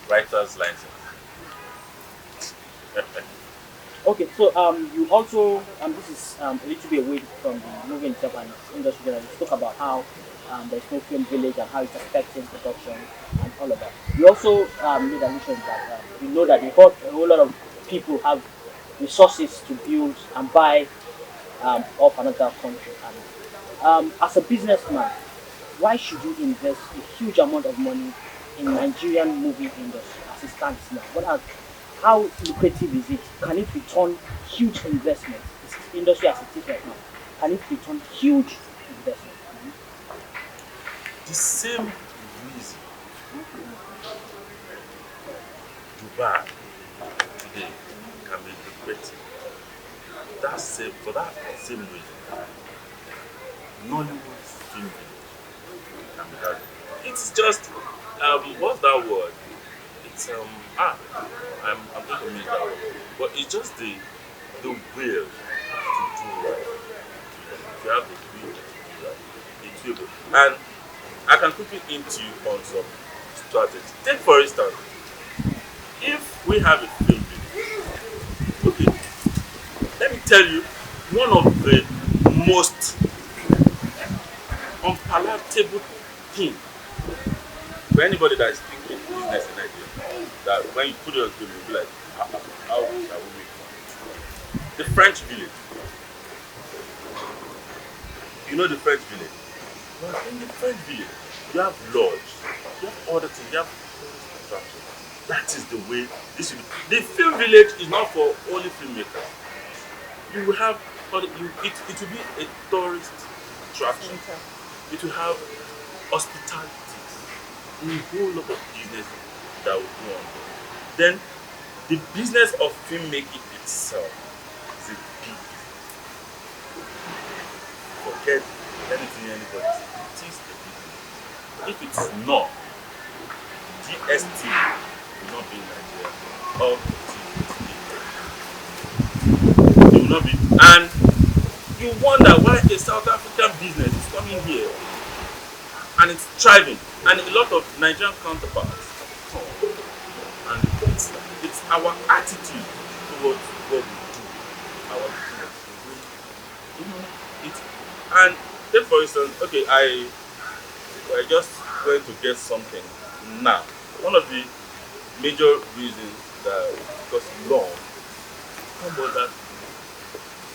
writer's license. Okay, so you also this is a little bit away from the movie itself and its industry. Generally. You spoke about how there's no film village and how it's affecting production and all of that. You also made allusion that you know that a whole lot of people have resources to build and buy off another country. And as a businessman, why should you invest a huge amount of money in Nigerian movie industry as it stands now? How lucrative is it? Can it return huge investment? This industry as it is right now, can it return huge investment? The same reason Dubai today can be lucrative. For that same reason, Nollywood film can be that. It's just what's that word? It's I'm going to miss that word. But it's just the will to do right. If you have the will to do right, it will be. And I can quickly into you on some strategy. Take for instance, if we have a film video, okay, let me tell you one of the most unpalatable thing for anybody that is thinking business in Nigeria, that when you put it on film, you'll be like, how shall we make money? The French village. You know the French village? Well, in the French village, you have lodge, you have other things, you have construction. That is the way this will be. The film village is not for only filmmakers. You will have it will be a tourist attraction. It will have hospitality, a whole lot of business that will go on there. Then the business of filmmaking itself is a big business. Forget anything anybody says. It is a business. If it's not, GST will not be in Nigeria. Or it will not be. And you wonder why a South African business is coming here and it's thriving, and a lot of Nigerian counterparts come. And it's our attitude towards what we do, our business, the way it. And take for instance, okay, I just going to get something now. One of the major reasons that because long was that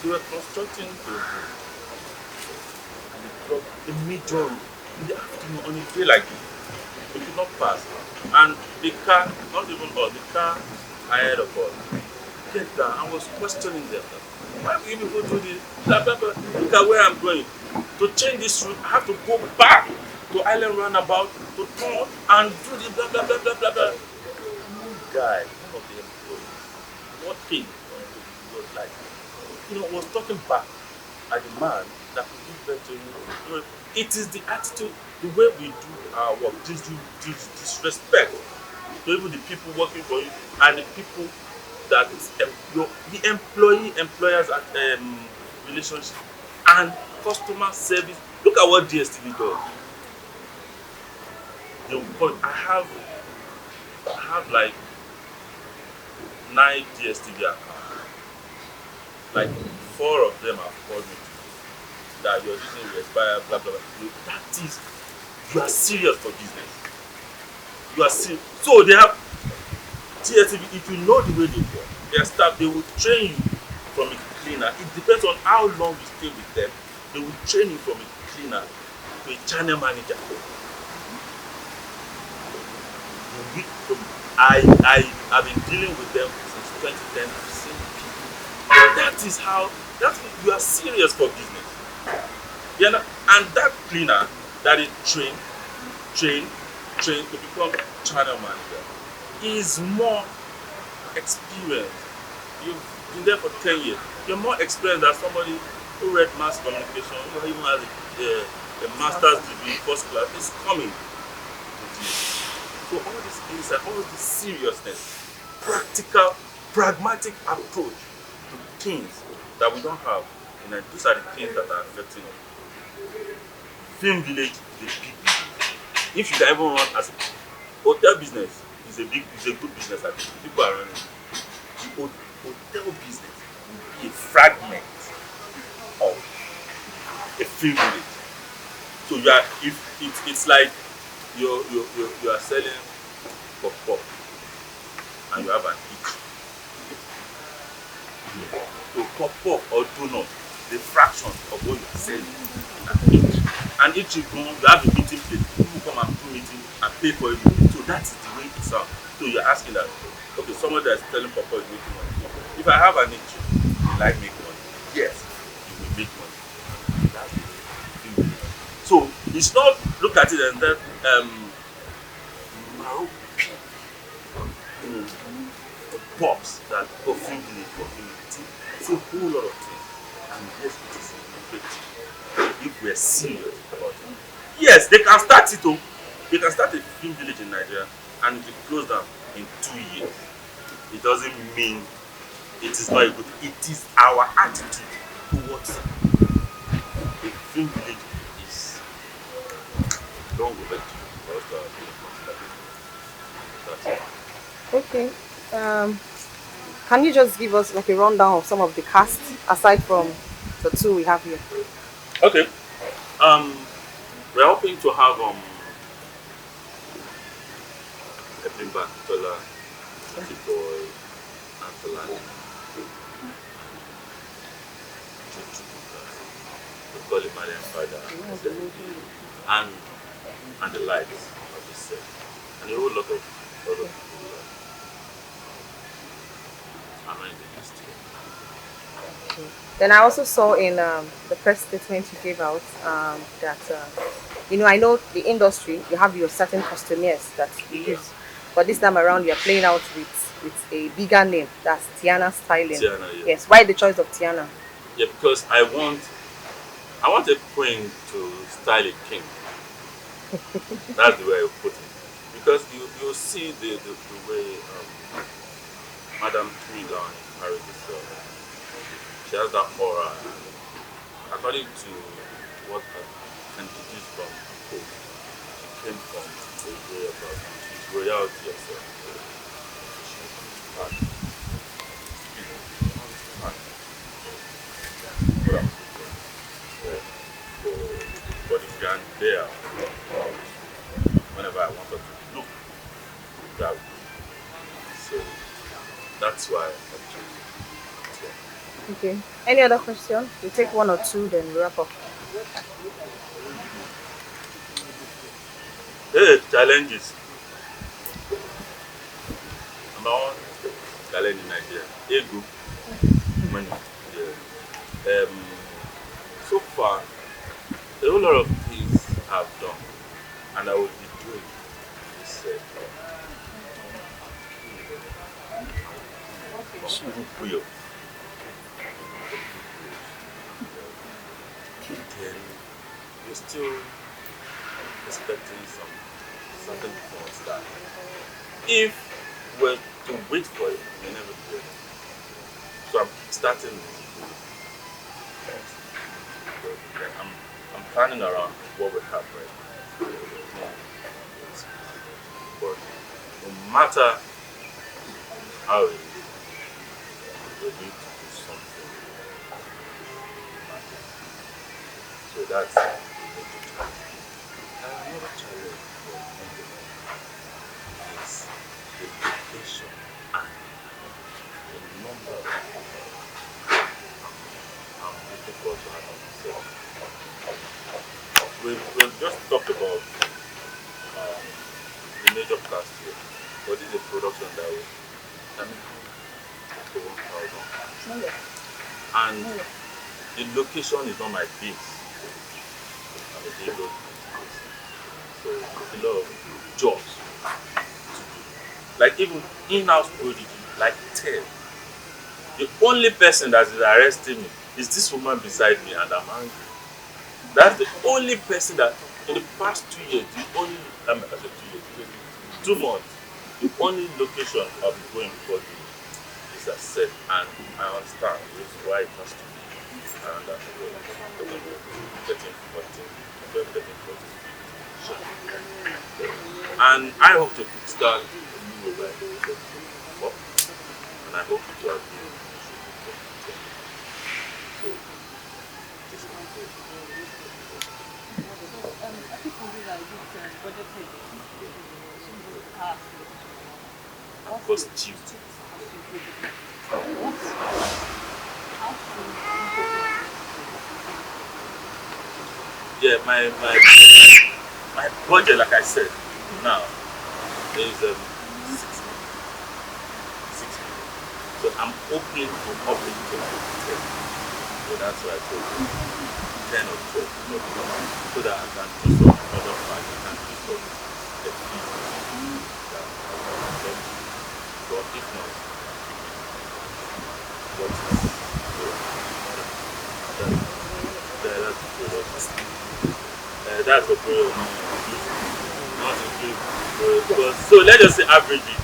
they were constructing the road and they blocked a major road in the afternoon on a day like this. We could not pass. And the car, not even us, the car ahead of us, get down. I was questioning them. Why will you people do this? Blah, blah, blah. Look at where I'm going. To change this route, I have to go back to Island Roundabout to turn and do the blah, blah, blah, blah, blah, blah. One guy, one of the employees, what thing was like, was talking back at the man that could give birth to him. It is the attitude, the way we do our work, disrespect to even the people working for you and the people that the employers at relationship and customer service. Look at what DSTV does. I have like 9 DSTV accounts. Like 4 of them have called me that your business will expire, blah blah blah. That is, you are serious for business. You are serious. So they have DSTV. If you know the way they work, their staff, they will train you from a cleaner. It depends on how long you stay with them. They will train you from a cleaner to a channel manager. I have been dealing with them since 2010. I've seen people. You are serious for business. You know? And that cleaner that is trained to become channel manager is more experienced. You've been there for 10 years. You're more experienced than somebody who read mass communication, who even has a master's degree, first class, is coming to this. So all this insight, all this seriousness, practical, pragmatic approach to things that we don't have, these are the things that are affecting us. Film village is a big business. If you can even run as a hotel business, it's a good business. And people are running. The hotel business will be a fragment of a film village. So you are if it's like you are selling pop and you have an itch. So pop or donut, the fraction of what you are selling an itch. And each you have a meeting place. People come and do meeting and pay for it. So that is the way it sounds. So you're asking that, okay, someone that is selling pop is making money. If I have an itch, will I make money? Yes, you will make money. That's the thing. So it's not look at it and then box that film it's a whole lot of things. And yes, it is effective if we're serious about it. Yes, they can start it. Oh, they can start a film village in Nigeria and it will close down in 2 years. It doesn't mean it is not a good. It is our attitude towards a film village is don't go back to that's it. Okay. Can you just give us like a rundown of some of the cast aside from the two we have here? Okay. We're hoping to have Evelyn Bakitola, Kitty Boy, Antola, Gully Marian Father, and the lights of the set. And a whole lot of other people are not in the list here. Then I also saw in the press statement you gave out that I know the industry, you have your certain costumiers that you use, but this time around you're playing out with a bigger name, that's Tiana Styling. Tiana, yeah. Yes. Why the choice of Tiana? Yeah, because I want a queen to style a king. That's the way I put it. Because you see the way Madame Twiga carries herself. She has that aura. According to what I can deduce from her post, she came from a way about she's royalty herself. But if you are there, whenever I want her to look that way. So that's why I chose it. Okay. Any other question? We take one or two, then we wrap up. Challenges. Number one, challenge in Nigeria. Ego, money. Yeah. So far, a whole lot of things I've done, and I will be doing this. Then you're still expecting some certain things that if we're to wait for it, we never do it. So I'm starting I'm planning around what we have right now. But no matter how it is, we need to do something. So that's the major challenge. And another challenge for me is the location and the number of people I'm looking forward to have on the set. We've just talked about the major cast here, but this is a production that will to 1,000. And the location is not my base. I'm a Lagos base. So there's a lot of jobs to do. Like even in-house prodigy, like Ted. The only person that is arresting me is this woman beside me, and I'm angry. That's the only person that in the past 2 years, the only I said 2 years, 2 months, the only location I'll be going before you is a set, and I understand this is why it has to be around that 13, 14, 12, 13, 14, 15. So, and I hope to start a new by 2024, and I hope to have been so this I think we do like this budget hedging. was cheap. Yeah, my budget, like I said, now is 6 million. So I'm hoping to up it to 10. So that's why I told you 10 or 12. So that I can do some other part, I can do some fees that I can do. But if not, what is that's the problem. Not include. So let's just say average it 10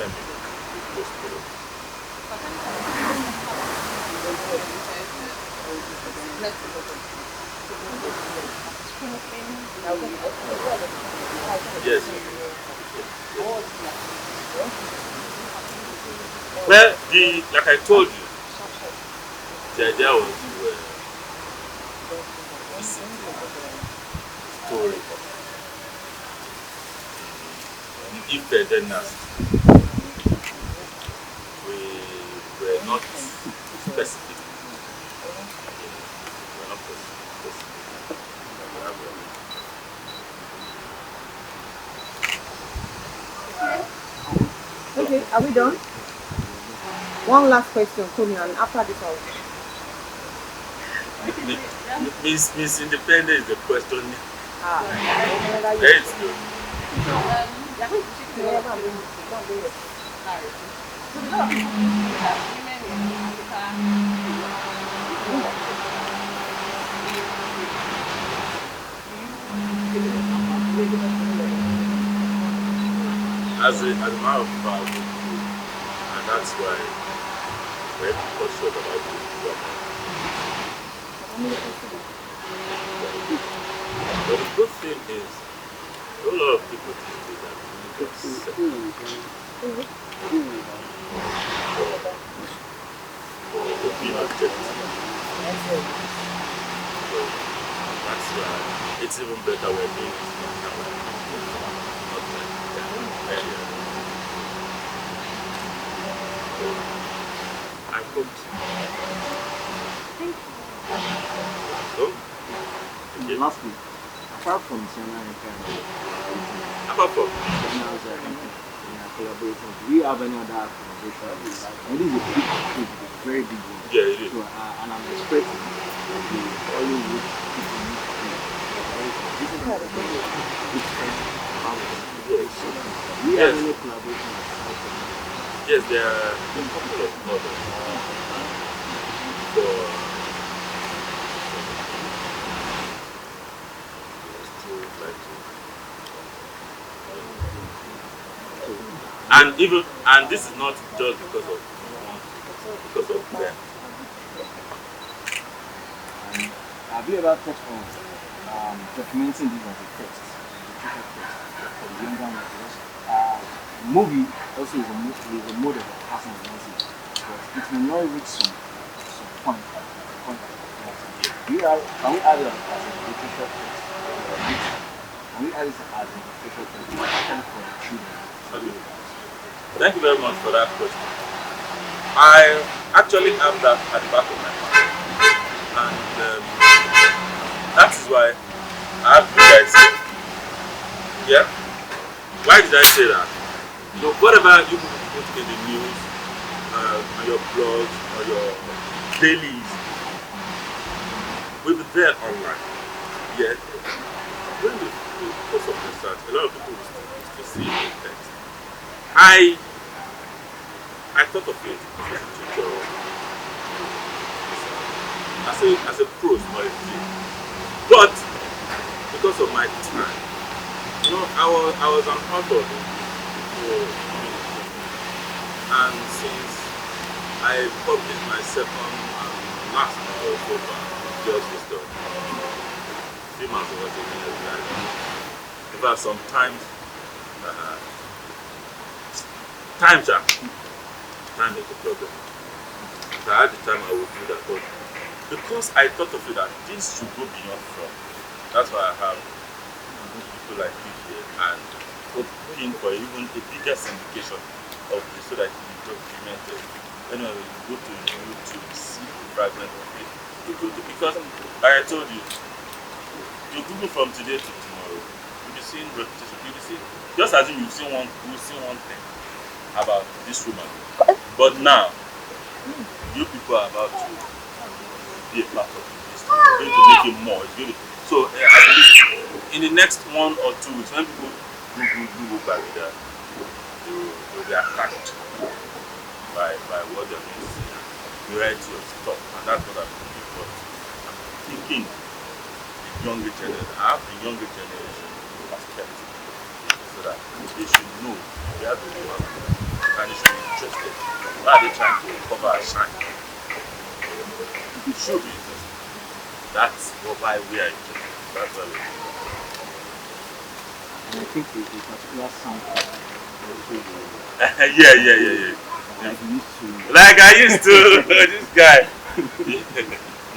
million. Post product. Yes. Well, like I told you, the idea was to story. If they're nasty, we were not specific. We were not specific. Okay, are we done? One last question, Tony, and after this I'll Miss Independent is the question. another year. Let's go. As a matter of fact, and that's why we're cautious about the But the good thing is, a lot of people think that we get set for being objective. So that's why it's even better when being not like earlier. I hope so. Okay. Lastly, apart from Sienna and Apart from collaboration, do you have any other collaboration? And this is a big thing, a very big one. yeah, it is. So, and I'm expecting that the Hollywood people need to do this is a big thing. Do you have any collaboration? Yes, there are a couple of models for and this is not just because of them. Have you ever thought of documenting this as a text, for the younger ones? Movie also is a mode of passing the message, but it may not reach some point. Can we add it as a literature text? Can we add it as a literature text, especially for the children? Thank you very much for that question. I actually have that at the back of my mind, and that is why I have you guys here. Yeah? Why did I say that? You know, whatever you put in the news, on your blogs, or your dailies, will be there online. Yet, when the course of research, a lot of people used to see the text. I thought of it as a prose, not a play. But because of my time, you know, I was an author before, and since I published my second and last novel, Just Wisdom, same as what you mean. In fact, sometimes, uh, time is the problem. If I had the time, I would do that. But because I thought of it that this should go beyond film, that's why I have people like you here and hoping for even a bigger syndication of this so that it can be documented. Anyway, you go to YouTube, see the fragment of it. Because, like I told you, you Google from today to tomorrow, you'll be seeing repetition. You'll be seeing, just as if you've seen one thing about this woman. But now, you people are about to be a part of this. It's going to make it more. It's going to, so I believe in the next 1 or 2 weeks, when people Google GBAGUDA, they'll be attacked by what they're going to see. Variety of stuff, and that's what I'm looking for. I'm thinking the younger generation, I have the younger generation perspective, so that they should know they have to do it and they should be interested. Why are they trying to cover a shine? It should be interested. That's why we are interested. That's why we're interested. And I think the particular sound yeah. like you used to. Like I used to. This guy.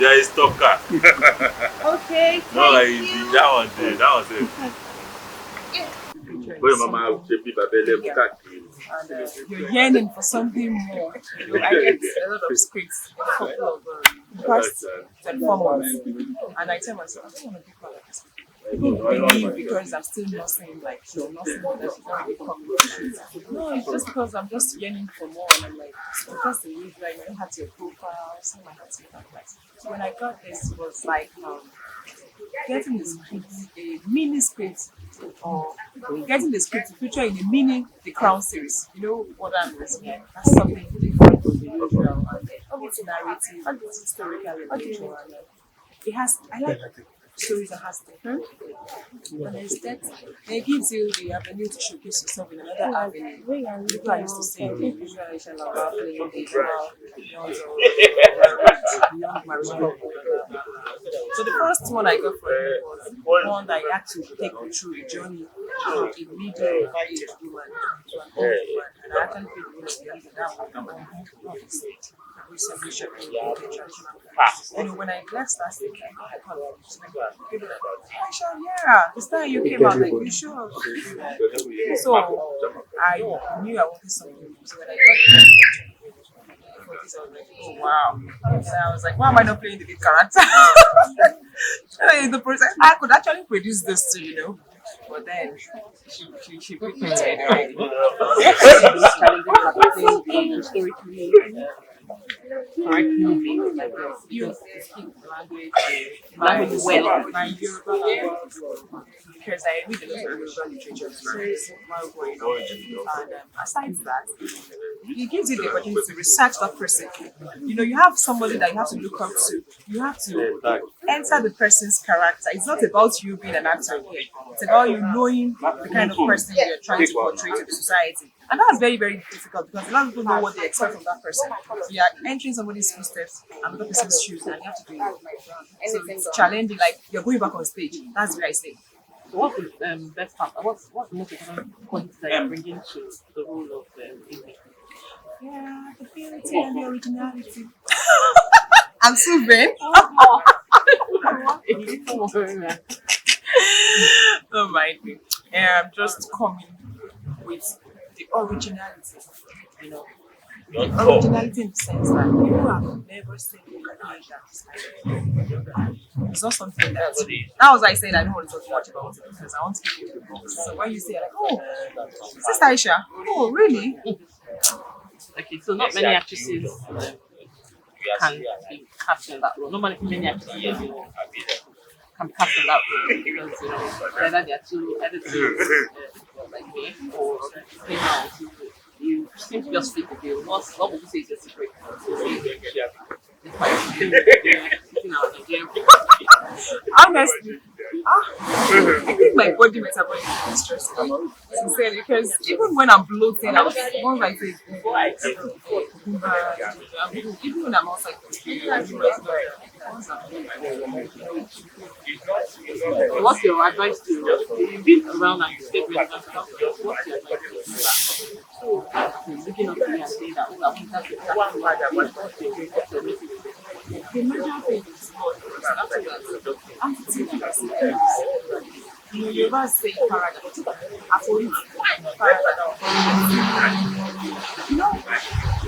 Yeah, he's stalker. Okay, No, like thank you. that one did. That was it. Wait, Mama, I'll take people You're yearning for something more. You know, I get a lot of scripts in a couple of past 24 months, and I tell myself, I don't want to be part of this. People believe because I'm still nursing, like, nursing that she's not really coming. No, it's just because I'm just yearning for more, and I'm like, it's just the usual, you don't have your profile, some might have to like. So when I got this, it was like getting the script, a mini script, or getting the script to feature in a mini The Crown series. You know what I'm saying? That's something different from the usual. And it's narrative, it's historical, literature, and it has. I like stories that has different, and there's depth. And it gives you the avenue to showcase yourself in another avenue. People are used to seeing the visualization of playing the young marriage couple. So the first one I got from him was one that I had to take me through a journey from a middle-aged woman to an old woman, and I actually played the one on stage. Recently showing the traditional. You know, when I left that stage, I got a call. People were like, Aisha, yeah, the style you came out, like, you sure? So I knew I wanted something. So when I got for this, I was like, oh wow. And I was like, why am I not playing the lead character? The person, I could actually produce this too, you know. But then she put me to it. Challenging historically. Correct moving, like you speak language well, my Yoruba language, because I read a lot of Yoruba literature while growing up. And aside that, it gives you the opportunity to research that person. You know, you have somebody that you have to look up to. You have to enter the person's character. It's not about you being an actor here. It's about you knowing the kind of person you're trying to portray to the society. And that's very, very difficult because a lot of people know what they expect from that person. So you are entering somebody's footsteps, another person's shoes, and you have to do it. So it's challenging, like you're going back on stage. That's what I say. So what's the best part? What's the most important quality that you're bringing to the role of filmmaker? Yeah, the beauty and the originality. I'm so vain. Don't mind me. Yeah, I'm just coming with the originality, you know. Originality in the sense that people have never seen that. It's not something that was why I said I don't want to talk much about it because I want to give you the box. So when you say like, oh, Sister Aisha, oh really? Okay, so not many actresses can be cast in that role. Not many actresses can be cast in that role because either they are too edited like me or females. You seem to just fit the bill. What would you say is your secret? Honestly, I think my body metabolism is stressful. Sincerely, because even when I'm bloating, I'm more like this. Even when I'm outside, So what's your advice to you've been around and you stayed relevant stuff? What's your advice to people that are looking up to me and saying that, oh, I want that to happen? What's your message? The major thing is after that, I'm teaching us. You know, you ever say paradox. You know,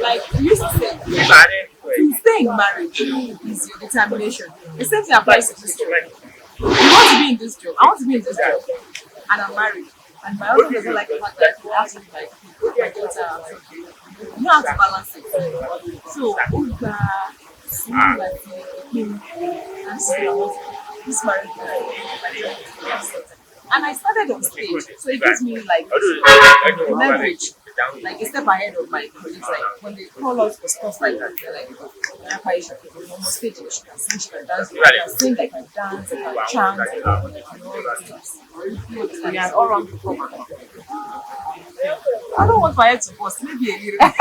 like you used to say, to stay in marriage is your determination. The same thing applies to this job. You want to be in this job. I want to be in this job, and I'm married. And my husband doesn't like the fact that I have to be like my daughter. You know how to balance it. So, seeing like him and so this marriage, and I started on stage, so it gives me like leverage, like a step ahead of my colleagues. Like when they call us for stuff like that, they're like, on stage, she can sing, she can dance, I can sing, I can dance, I can chant, and all those things. Yeah, all around the program. I don't want my head to bust, maybe a little.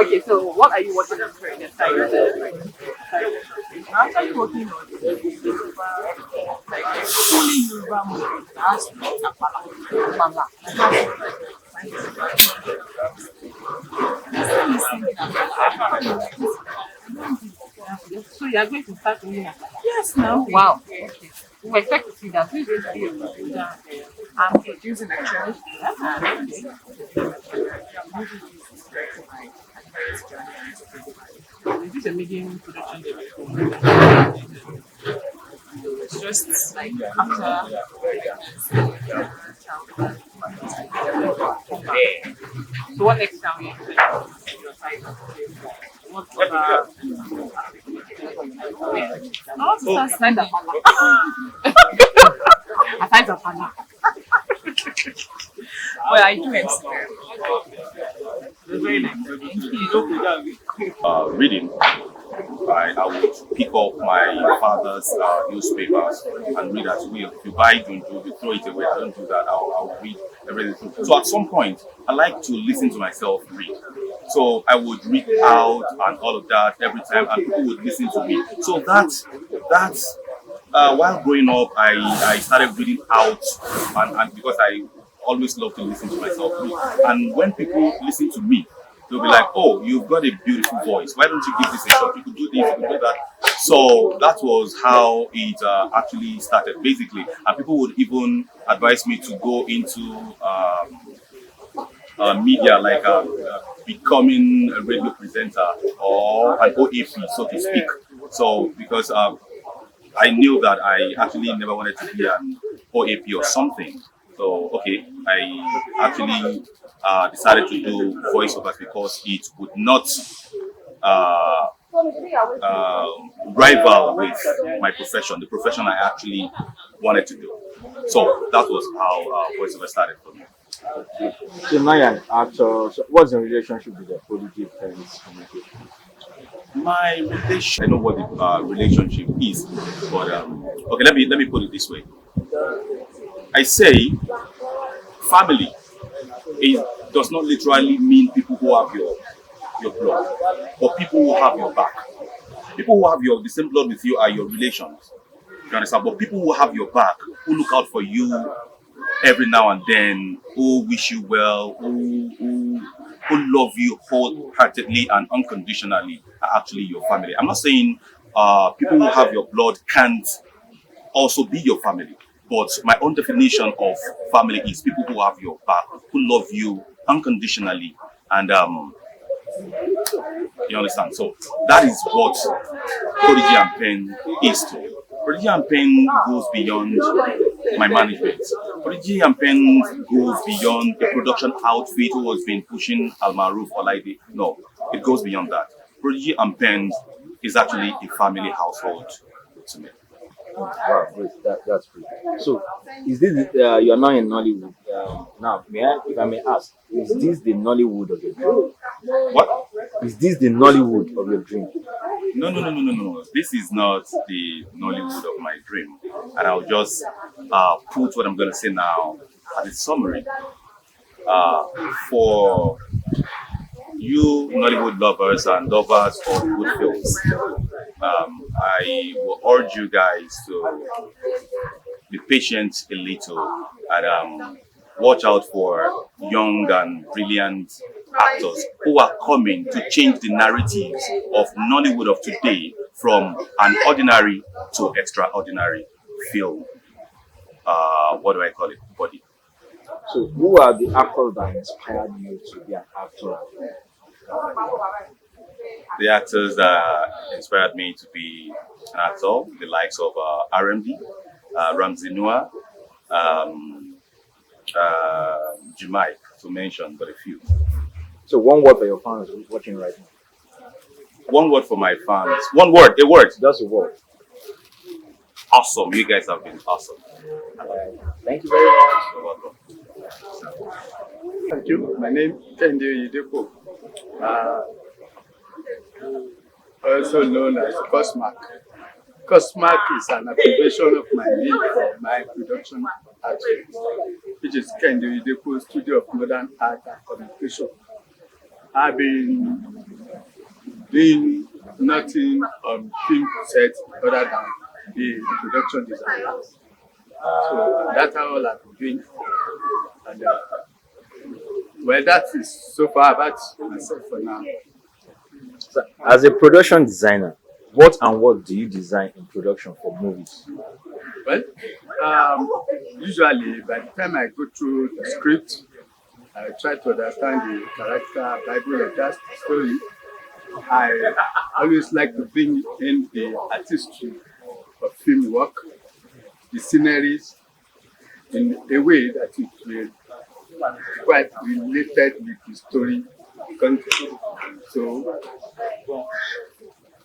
Okay, so what are you working on for the side? I'm actually working on Yoruba, like fully Yoruba movie. That's Apala. So you are going to start doing that? Yes, now. Wow. Okay. We expect to see that. Who is going to be a producer? I'm producing actually. Is this a medium production? It's just like after So what next time you what other I want to start singing. aside from Hannah? Well, I do MC. Very nice. Reading, I would pick up my father's newspapers and read as well. If you buy Junju, you throw it away. I don't do that. I'll read everything. So at some point, I like to listen to myself read. So I would read out and all of that every time, and people would listen to me. So that's while growing up, I started reading out, and because I always love to listen to myself read. And when people listen to me, they'll be like, "Oh, you've got a beautiful voice. Why don't you give this a shot? You could do this, you could do that." So that was how it actually started, basically. And people would even advise me to go into media, like becoming a radio presenter or an OAP, so to speak. So because I knew that I actually never wanted to be an OAP or something. So, okay, I actually decided to do voiceovers because it would not rival with my profession, the profession I actually wanted to do. So that was how voiceover started for me. So now you're an actor. So what's the relationship with the prodigy parents communication? My relation, I know what the relationship is, but okay, let me put it this way. I say family. It does not literally mean people who have your blood, but people who have your back. People who have the same blood with you are your relations. You understand? But people who have your back, who look out for you every now and then, who wish you well, who love you wholeheartedly and unconditionally, are actually your family. I'm not saying people who have your blood can't also be your family. But my own definition of family is people who have your back, who love you unconditionally, and you understand. So that is what Prodigy and Pen is to me. Prodigy and Pen goes beyond my management. Prodigy and Pen goes beyond the production outfit who has been pushing Al Maruf or Laide. No, it goes beyond that. Prodigy and Pen is actually a family household to me. Wow, great. That's great. So, is this you are now in Nollywood? Now, if I may ask, is this the Nollywood of your dream? What? Is this the Nollywood of your dream? No. This is not the Nollywood of my dream. And I'll just put what I'm going to say now as a summary. For you Nollywood lovers and lovers of good films, I will urge you guys to be patient a little and watch out for young and brilliant actors who are coming to change the narratives of Nollywood of today from an ordinary to extraordinary film. What do I call it? Body. So, who are the actors that inspired you to be an actor? The actors that inspired me to be an actor, the likes of RMD, Ramsey Noah, um, Jimoh, to mention but a few. So, one word for your fans who's watching right now. One word for my fans. One word, a word. Just a word. Awesome. You guys have been awesome. Thank you very much. You're welcome. Thank you. My name is Kendi Yidepo, also known as Cosmac. Cosmac is an abbreviation of my name for my production outfit, which is Kendi Yidepo Studio of Modern Art and Communication. I've been doing nothing on film set other than the production design. So that's all I've been doing. And well, that is so far about myself for now. So, as a production designer, what do you design in production for movies? Well, usually by the time I go through the script, I try to understand the character, Bible, of that story. I always like to bring in the artistry of film work, the sceneries, in a way that it will quite related with the story content. So,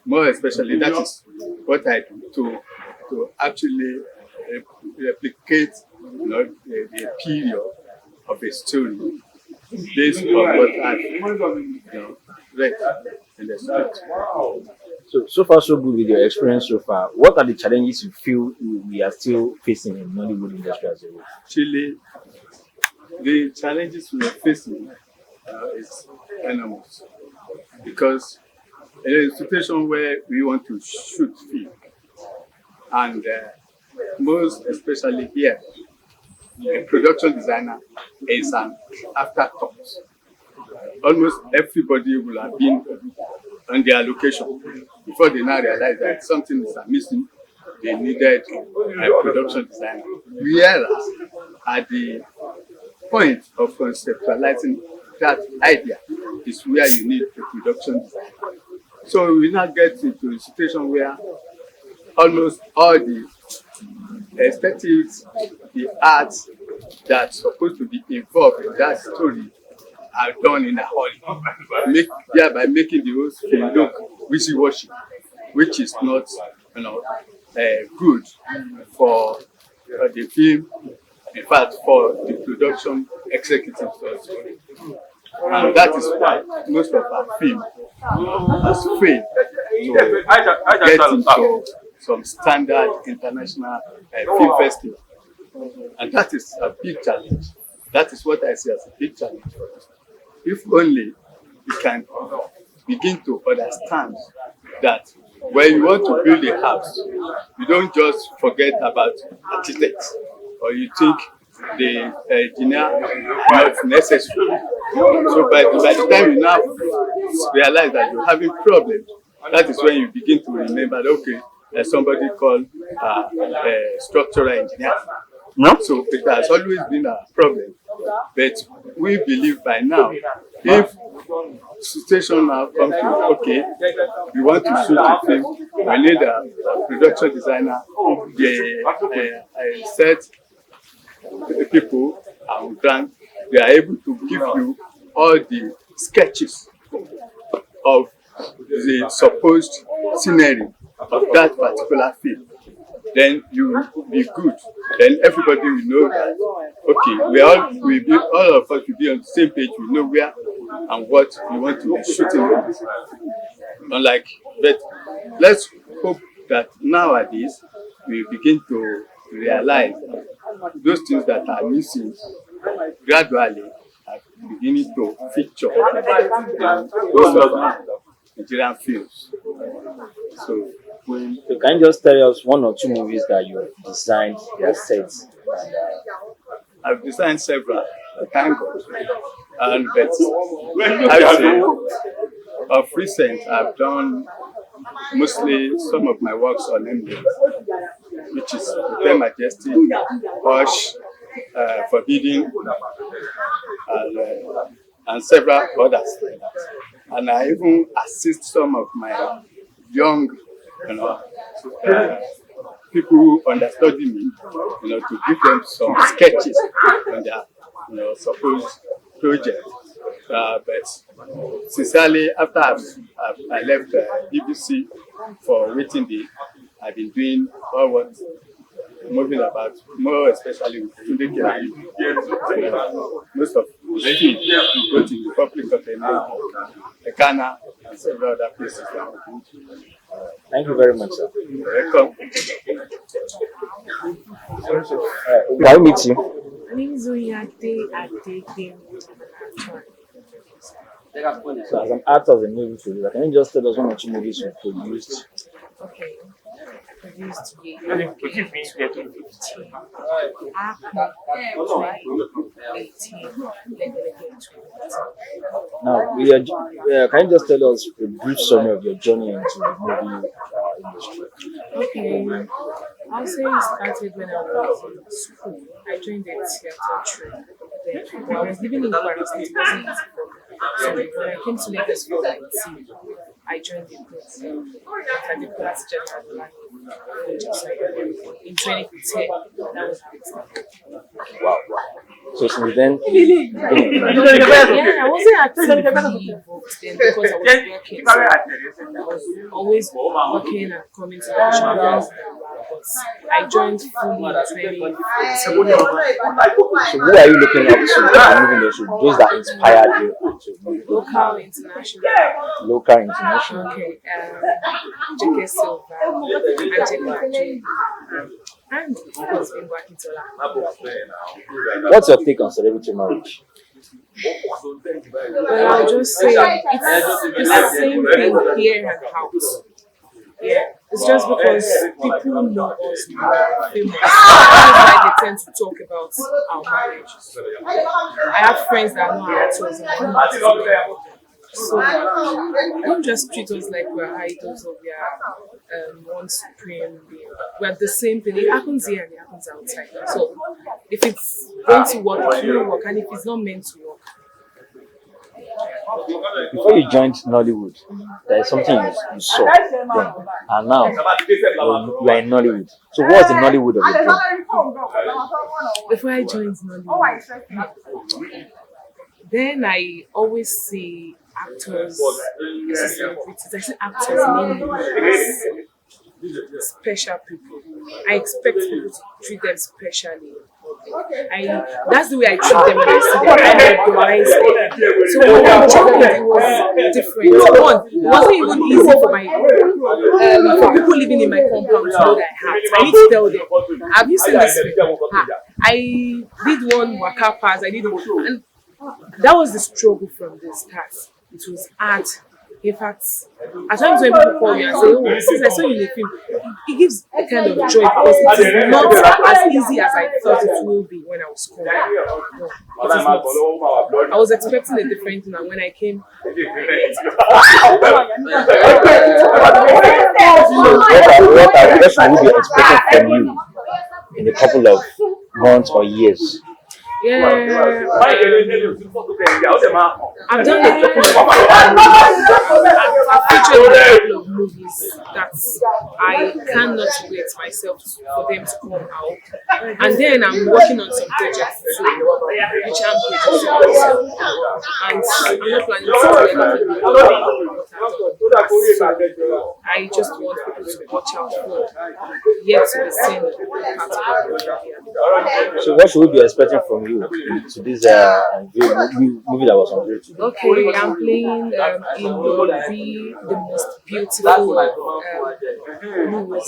more especially, that is what I do to actually replicate the period of a story based on what I've read in the script. So far so good with your experience so far. What are the challenges you feel we are still facing in Nollywood industry as a whole? Actually, the challenges we are facing is enormous because in a situation where we want to shoot film, and most especially here, a production designer is an afterthought. Almost everybody will have been on their location before they now realize that something is missing. They needed a production designer. Whereas at the point of conceptualizing that idea is where you need a production designer. So we now get into a situation where almost all the aesthetics, the arts that's supposed to be involved in that story are done in a hurry, thereby making the whole film look wishy-washy, which is not, good for the film. In fact, for the production executives also. And that is why most of our film has failed to get into some standard international film festival. And that is a big challenge. That is what I see as a big challenge for us. If only we can begin to understand that when you want to build a house, you don't just forget about architects, or you think the engineer is not necessary. So by the time you now realize that you're having problems, that is when you begin to remember that, okay, there's somebody called a structural engineer. No? So it has always been a problem. But we believe by now, if situation now comes to, okay, we want to shoot a film, we need a production designer, set the people and grant, they are able to give you all the sketches of the supposed scenery of that particular film. Then you will be good. Then everybody will know that, okay, all of us will be on the same page. We know where and what we want to be shooting. But let's hope that nowadays we begin to realize those things that are missing gradually are beginning to feature in most of the Nigerian films. So So can you just tell us one or two movies that you designed, their sets? And, I've designed several, thank God. And but I'd say of recent, I've done mostly some of my works on Emily, which is Prepare Majesty, Hush, Forbidden, and several others like that. And I even assist some of my young, people who understudy me, to give them some sketches on their, supposed project. But sincerely, after I left BBC for Waiting Day, I've been doing all what moving about, more especially with Tunde Kerayu. Most of the film go to the Republic of Ghana, and several other places that I've been to. thank you very much, sir. Welcome. Can we meet you? My name is Oyade Adegbemi. So as an actor, as a movie producer, can you just tell us one or two movies you produced? Okay. Produced Ye. 2015. Apple 2018. Now, can you just tell us a brief summary of your journey into the movie industry? Okay. I'll say it started when I was in school. I joined the theatre troupe. Then I was living in Kwara State. It wasn't easy for me. So when I came to Lagos for my team, I joined the group. I did class general in 2015. That was the big start. Wow. So since then, Yeah, I wasn't actively involved then because I was working. So I was always working and coming to the show. But I joined fully in 2015. so who are you looking up to in the movie industry? Those that inspired you to movie? Local, international. Local, international. Okay, J.K. Silva, Angela J. And has been working to that. What's your take on celebrity marriage? Well, I'll just say it's the same thing here and out. Yeah, it's just because people know us now, famous. That's why they tend to talk about our marriages. I have friends that know our actors and artists. So don't just treat us like we're idols or we are one supreme being. We're the same thing. It happens here and it happens outside. So if it's going to work, it will work, and if it's not meant to work. Before you joined Nollywood, there is something you saw then, and now you are in Nollywood. So what's the Nollywood of your dream? Before I joined Nollywood, then I always see actors, celebrities, I see actors mainly as special people. I expect people to treat them specially. That's the way I treat them when I see them. I recognize them. So when I joined, it was different. One, it wasn't even easy for people living in my compound to know that I have. I need to tell them, have you seen this film? I did one waka pass, I did one, and that was the struggle from the start. It was hard. In fact, at times when people call me and say, "Oh, since I saw you in the film," it gives a kind of joy because it is not as easy as I thought it will be when I was calling. No, it is not. I was expecting a different thing, and when I came, What are we expecting from you in a couple of months or years? yeah, I've done a couple of movies that I cannot wait myself for them to come out. And then I'm working on some projects too, which I'm producing also. And I'm not planning to do anything. So I just want people to watch out for yet to be seen part of the So what should we be expecting from you to this movie that was unveiled today? Okay, I'm playing in the most beautiful LUWO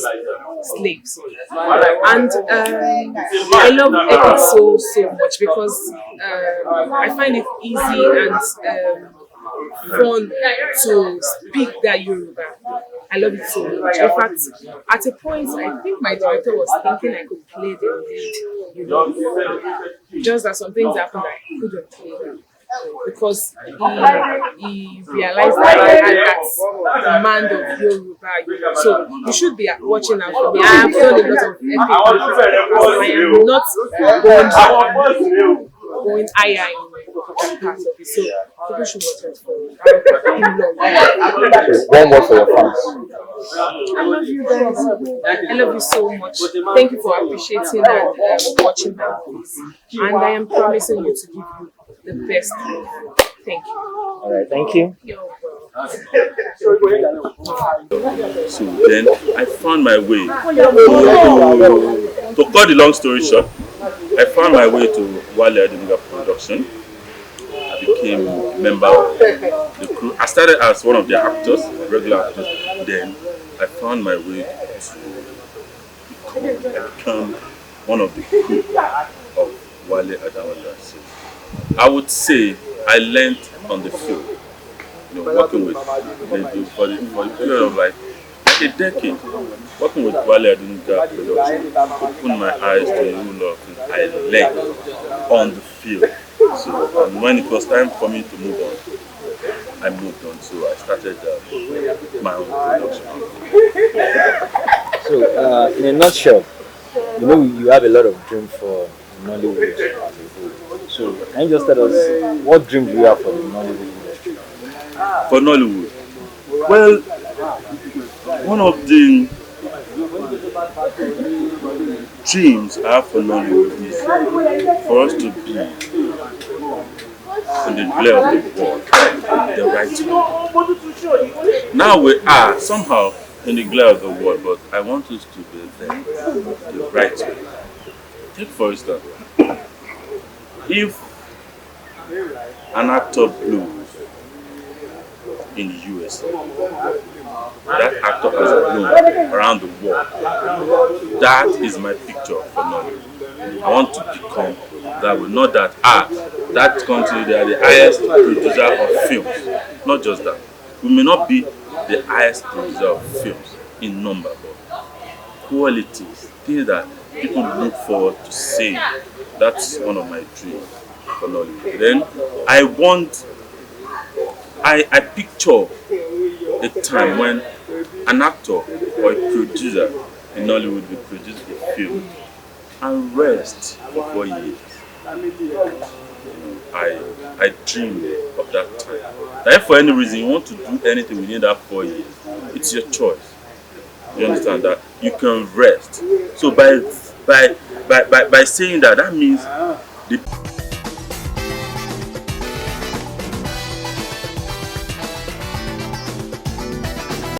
slaves, and I love it so much because I find it easy and fun to speak that Yoruba. I love it so much. In fact, at a point, I think my director was thinking I could play the lead, you know, just that some things happened that I couldn't play them. Because he realized that I had that demand of Yoruba. So you should be watching out for me. I have done a lot of epic. I am not going higher in parts of it. So people should watch out for me. One word for your fans. I love you guys. I love you so much. Thank you for appreciating and watching my movies. And I am promising you to give you the best. Thank you. All right, thank you. So then I found my way to cut the long story short. I found my way to Wale Adeniga production. I became a member of the crew. I started as one of the actors, regular actors. Then I found my way to become one of the crew of Wale Adeniga. So I would say I learned on the field, you know, working with for the period of like a decade, working with Wale Adeniga production, opened my eyes to a whole lot of things I learned on the field. So, and when it was time for me to move on, I moved on. So I started my own production. So, in a nutshell, you know you have a lot of dreams for Nollywood as a whole. So, can you just tell us what dreams do you have for the Nollywood industry? For Nollywood, well, one of the dreams I have for Nollywood is for us to be in the glare of the world the right way. Now we are somehow in the glare of the world, but I want us to be there the right way. Take for instance, if an actor blows in the US, that actor has blown around the world. That is my picture for Nollywood. I want to become that way. Not that that country they are the highest producer of films. Not just that. We may not be the highest producer of films in number, but qualities, things that people look forward to seeing. That's one of my dreams for Nollywood. Then I picture a time when an actor or a producer in Nollywood will produce a film and rest for 4 years. I dream of that time. That if for any reason you want to do anything within that 4 years, it's your choice. You understand that you can rest. So by saying that, that means the